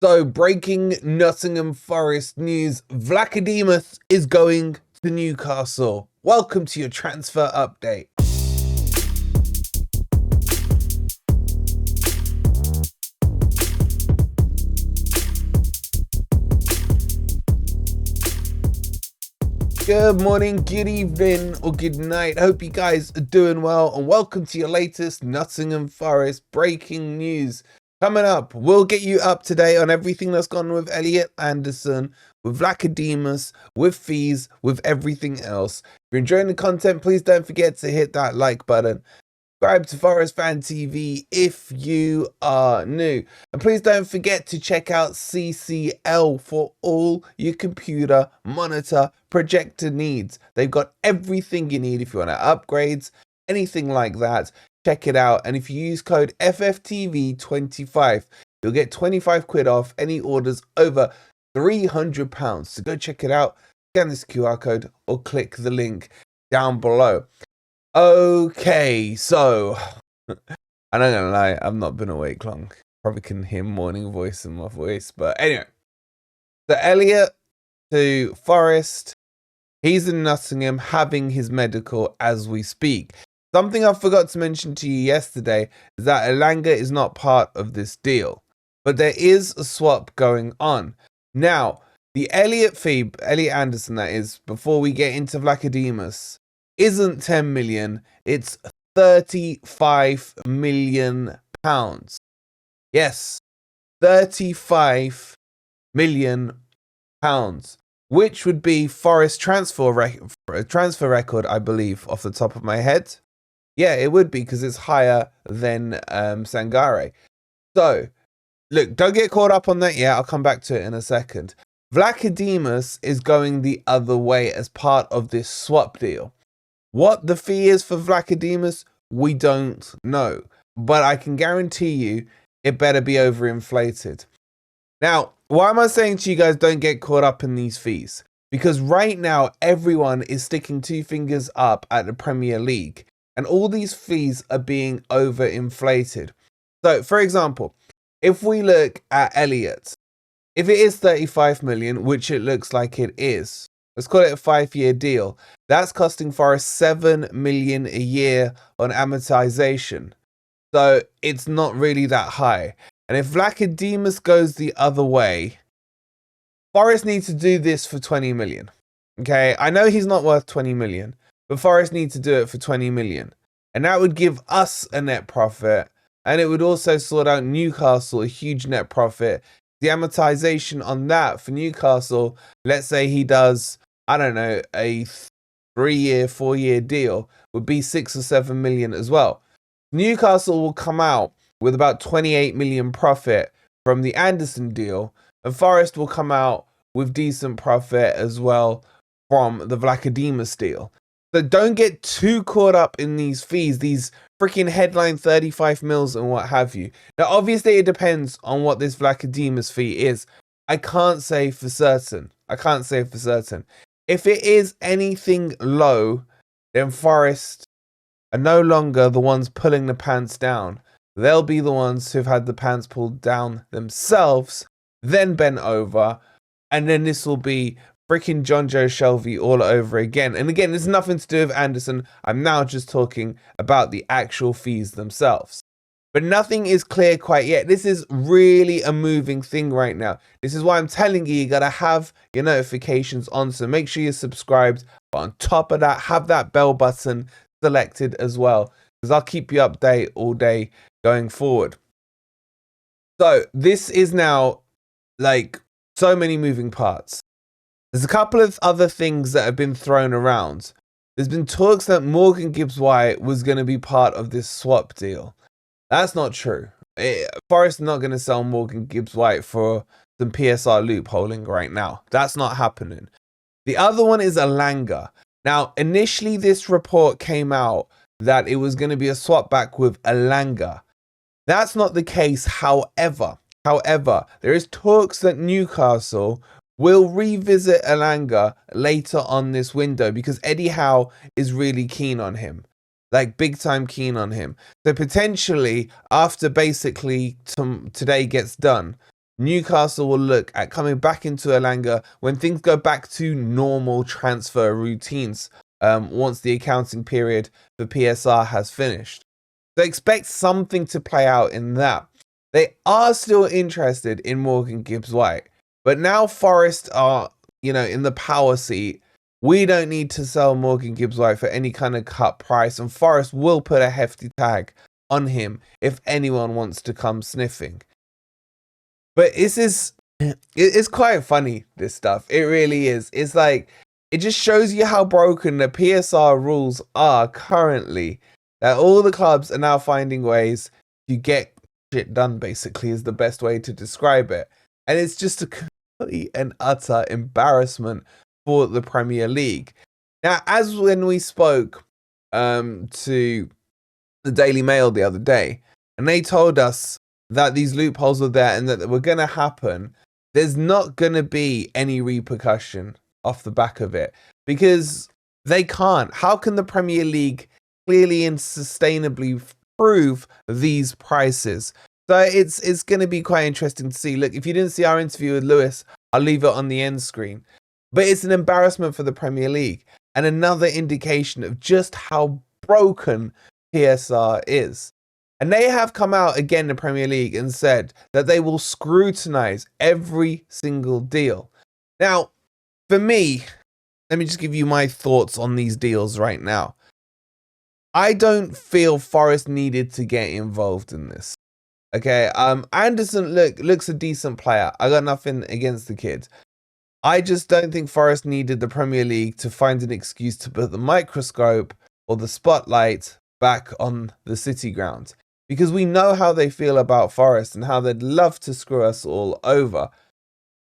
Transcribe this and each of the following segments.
So, breaking Nottingham Forest news, Vlach is going to Newcastle. Welcome to your transfer update. Good morning, good evening, or good night. Hope you guys are doing well, and welcome to your latest Nottingham Forest breaking news. Coming up, we'll get you up to date on everything that's gone with Elliott Anderson, with Vlach, with fees, with everything else. If you're enjoying the content, please don't forget to hit that like button. Subscribe to Forest Fan TV if you are new. And please don't forget to check out CCL for all your computer, monitor, projector needs. They've got everything you need if you want to upgrades, anything like that. Check it out. And if you use code FFTV25, you'll get 25 quid off any orders over £300. So go check it out, scan this QR code or click the link down below. Okay, so I'm not gonna lie, I've not been awake long. Probably can hear morning voice in my voice, but anyway. So Elliott to Forest, he's in Nottingham having his medical as we speak. Something I forgot to mention to you yesterday is that Elanga is not part of this deal, but there is a swap going on. Now, the Elliott fee, Elliott Anderson that is, before we get into Vlach, isn't 10 million, it's 35 million pounds. Yes, 35 million pounds, which would be Forest transfer record, I believe, off the top of my head. Yeah, it would be, because it's higher than Sangare. So, look, don't get caught up on that yet. I'll come back to it in a second. Vlach is going the other way as part of this swap deal. What the fee is for Vlach, we don't know. But I can guarantee you it better be overinflated. Now, why am I saying to you guys don't get caught up in these fees? Because right now, everyone is sticking two fingers up at the Premier League. And all these fees are being overinflated. So, for example, if we look at Elliott, if it is 35 million, which it looks like it is, let's call it a 5-year deal. That's costing Forest 7 million a year on amortization. So it's not really that high. And if Vlach goes the other way, Forest needs to do this for 20 million. Okay, I know he's not worth 20 million, but Forest needs to do it for 20 million. And that would give us a net profit. And it would also sort out Newcastle a huge net profit. The amortization on that for Newcastle, let's say he does, I don't know, a 3-year, 4-year deal, would be 6 or 7 million as well. Newcastle will come out with about 28 million profit from the Anderson deal, and Forest will come out with decent profit as well from the Vlach deal. So don't get too caught up in these fees, these freaking headline 35 mils and what have you. Now, obviously, it depends on what this Vlach fee is. I can't say for certain. If it is anything low, then Forest are no longer the ones pulling the pants down. They'll be the ones who've had the pants pulled down themselves, then bent over, and then this will be freaking John Joe Shelby all over again. And again, there's nothing to do with Anderson. I'm now just talking about the actual fees themselves. But nothing is clear quite yet. This is really a moving thing right now. This is why I'm telling you, you got to have your notifications on. So make sure you're subscribed. But on top of that, have that bell button selected as well, because I'll keep you updated all day going forward. So this is now like so many moving parts. There's a couple of other things that have been thrown around. There's been talks that Morgan Gibbs-White was going to be part of this swap deal. That's not true. Forest are not going to sell Morgan Gibbs-White for some PSR loopholing right now. That's not happening. The other one is Elanga. Now, initially this report came out that it was going to be a swap back with Elanga. That's not the case. However, there is talks that Newcastle will revisit Elanga later on this window, because Eddie Howe is really keen on him. Like big time keen on him. So potentially after basically today gets done, Newcastle will look at coming back into Elanga when things go back to normal transfer routines once the accounting period for PSR has finished. So expect something to play out in that. They are still interested in Morgan Gibbs-White, but now Forest are, in the power seat. We don't need to sell Morgan Gibbs-White for any kind of cut price, and Forest will put a hefty tag on him if anyone wants to come sniffing. But it's quite funny, this stuff. It really is. It's like, it just shows you how broken the PSR rules are currently. That all the clubs are now finding ways to get shit done, basically, is the best way to describe it. And it's just a complete and utter embarrassment for the Premier League. Now, as when we spoke to the Daily Mail the other day, and they told us that these loopholes were there and that they were going to happen, there's not going to be any repercussion off the back of it, because they can't. How can the Premier League clearly and sustainably prove these prices? So it's going to be quite interesting to see. Look, if you didn't see our interview with Lewis, I'll leave it on the end screen. But it's an embarrassment for the Premier League and another indication of just how broken PSR is. And they have come out again, the Premier League, and said that they will scrutinise every single deal. Now, for me, let me just give you my thoughts on these deals right now. I don't feel Forest needed to get involved in this. Okay, Anderson looks a decent player. I got nothing against the kid. I just don't think Forest needed the Premier League to find an excuse to put the microscope or the spotlight back on the City ground. Because we know how they feel about Forest and how they'd love to screw us all over.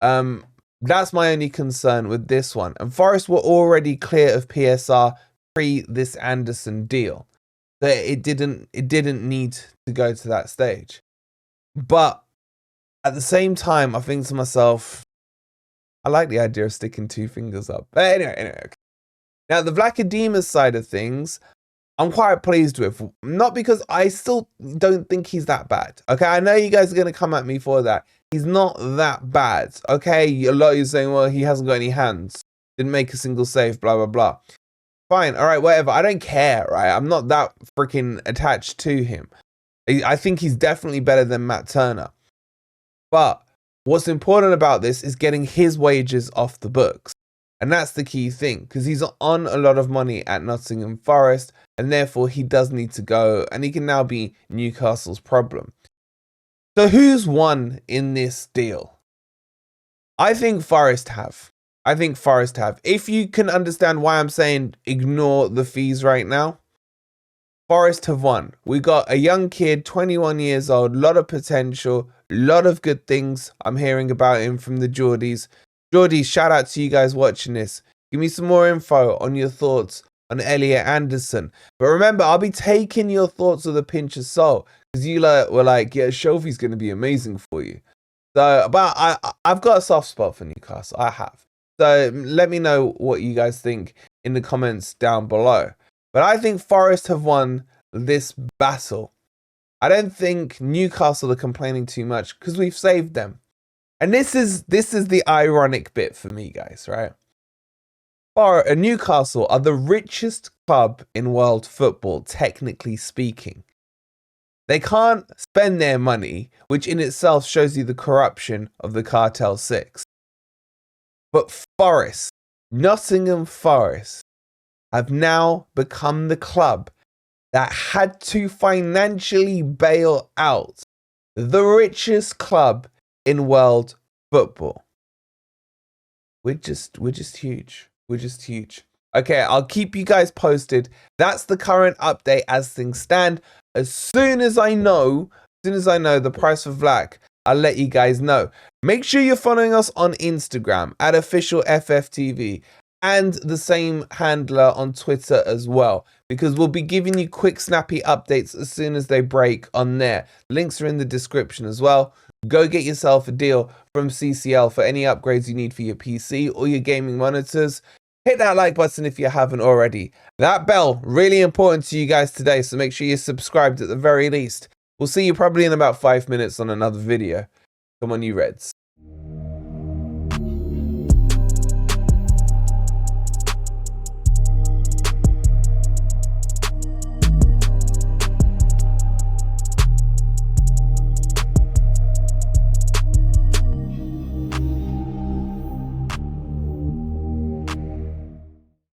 That's my only concern with this one. And Forest were already clear of PSR pre this Anderson deal. That it didn't need to go to that stage. But at the same time, I think to myself, I like the idea of sticking two fingers up. But anyway. Okay. Now, the Vlach side of things, I'm quite pleased with. Not because I still don't think he's that bad. Okay, I know you guys are going to come at me for that. He's not that bad. Okay, a lot of you saying, well, he hasn't got any hands. Didn't make a single save, blah, blah, blah. Fine, all right, whatever. I don't care, right? I'm not that freaking attached to him. I think he's definitely better than Matt Turner. But what's important about this is getting his wages off the books. And that's the key thing, because he's on a lot of money at Nottingham Forest, and therefore he does need to go, and he can now be Newcastle's problem. So who's won in this deal? I think Forest have. If you can understand why I'm saying ignore the fees right now, Forest have won. We got a young kid, 21 years old, lot of potential, lot of good things I'm hearing about him from the Geordies. Geordies, shout out to you guys watching this. Give me some more info on your thoughts on Elliott Anderson. But remember, I'll be taking your thoughts with a pinch of salt, because you were like, yeah, Shelfie's going to be amazing for you. So, but I've got a soft spot for Newcastle. I have. So let me know what you guys think in the comments down below. But I think Forest have won this battle. I don't think Newcastle are complaining too much because we've saved them. And this is the ironic bit for me, guys, right? Newcastle are the richest club in world football, technically speaking. They can't spend their money, which in itself shows you the corruption of the Cartel 6. But Forest, Nottingham Forest, have now become the club that had to financially bail out the richest club in world football. We're just huge. We're just huge. Okay, I'll keep you guys posted. That's the current update as things stand. As soon as I know the price for Vlach, I'll let you guys know. Make sure you're following us on Instagram at officialFFTV and the same handler on Twitter as well, because we'll be giving you quick, snappy updates as soon as they break on there. Links are in the description as well. Go get yourself a deal from CCL for any upgrades you need for your PC or your gaming monitors. Hit that like button if you haven't already. That bell, really important to you guys today, so make sure you're subscribed at the very least. We'll see you probably in about 5 minutes on another video. Come on, you Reds.